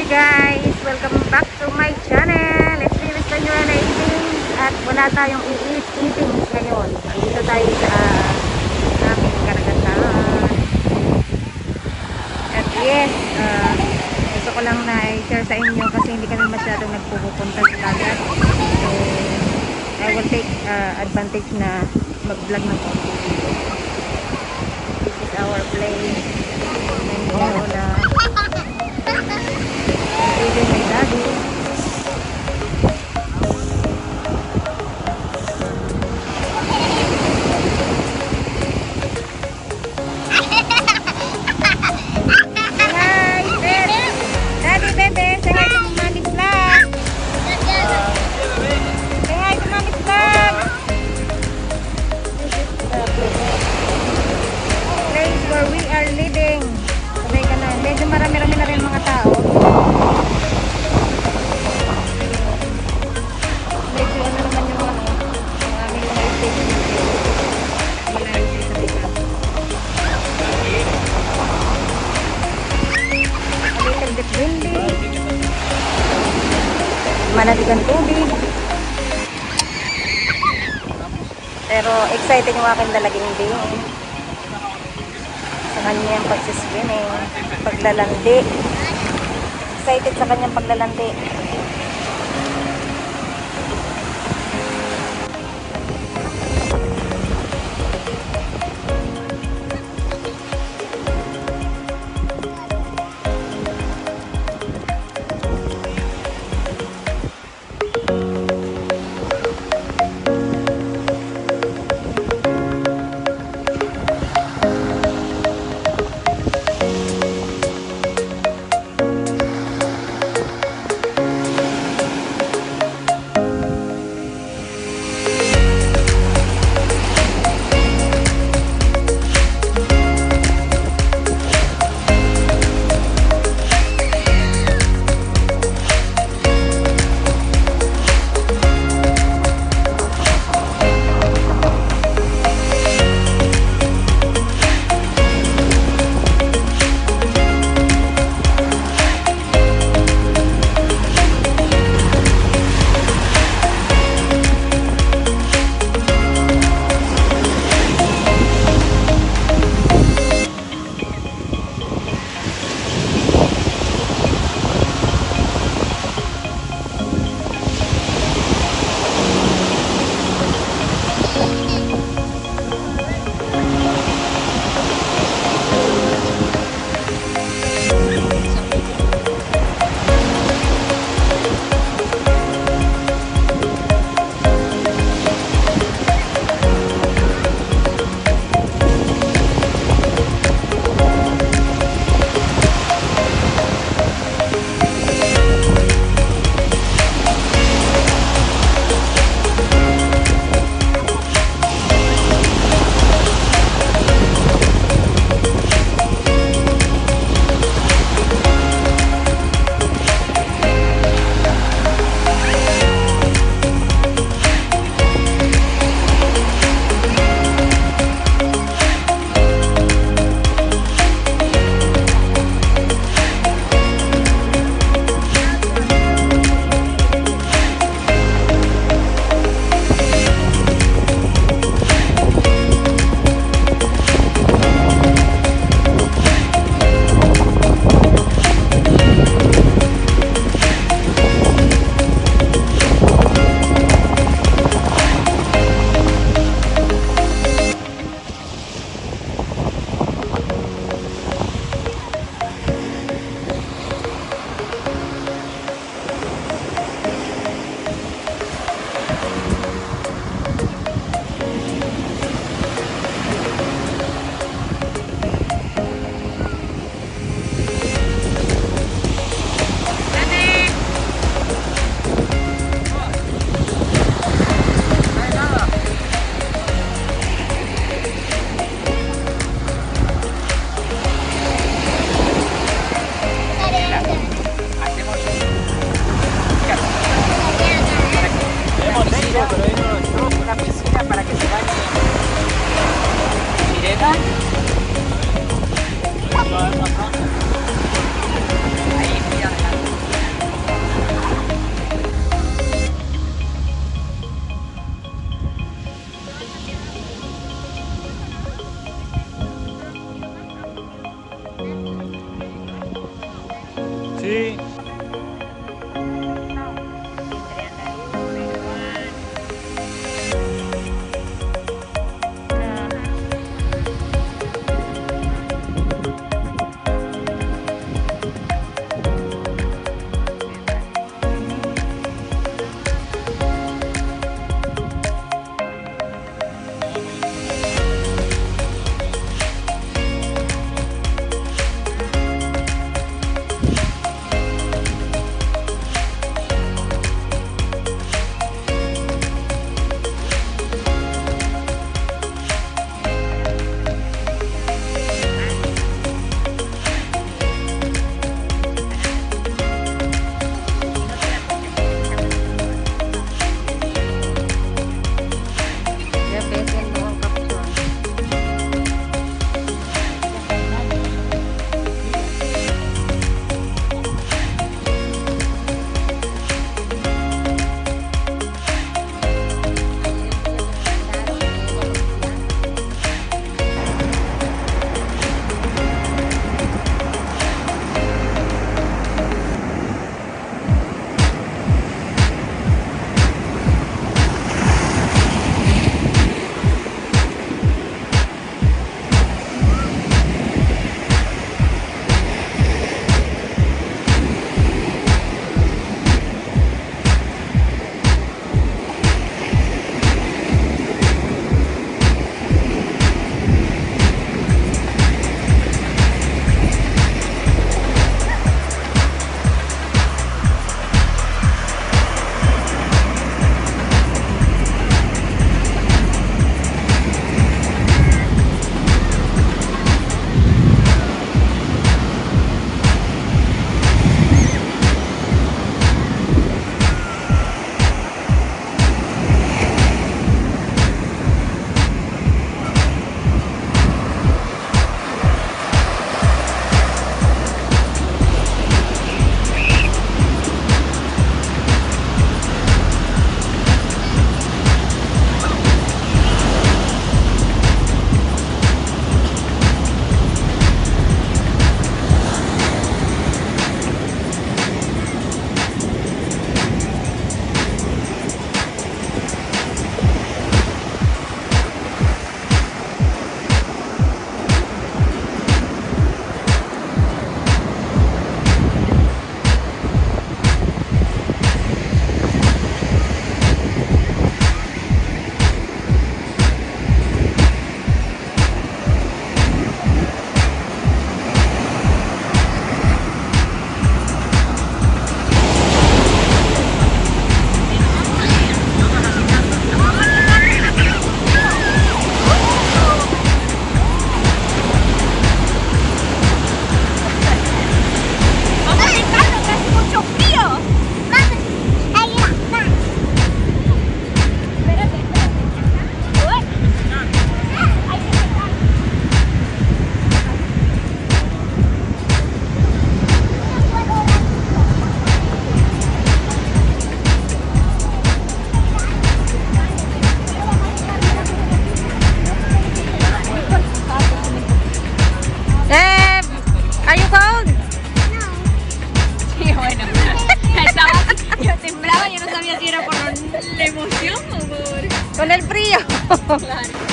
Hey guys! Welcome back to my channel! It's me, Fuengirola at wala tayong eating ngayon. Dito tayo sa aming karagatan. At yes, gusto ko lang na i-share sa inyo kasi hindi kami masyadong nagpupunta sa dagat. So, I will take advantage na mag-vlog ng konti. This is our place. Fuengirola. Even my daddy. Hi, babe. Daddy, baby, say hi to Mommy's vlog. Say hi to Mommy's vlog. This is the place where we are living. Sabay ka na. Medyo marami-rami na rin mga tao. Medyo ano naman yung aming mga station dito. Malayo sa likod. A little bit windy. Malamig ang tubig. Pero excited yung aking dalaging din. Sa kanyang pagsiswimming, paglalandi. Excited sa kanyang paglalandi. Sí. Con el frío. Claro.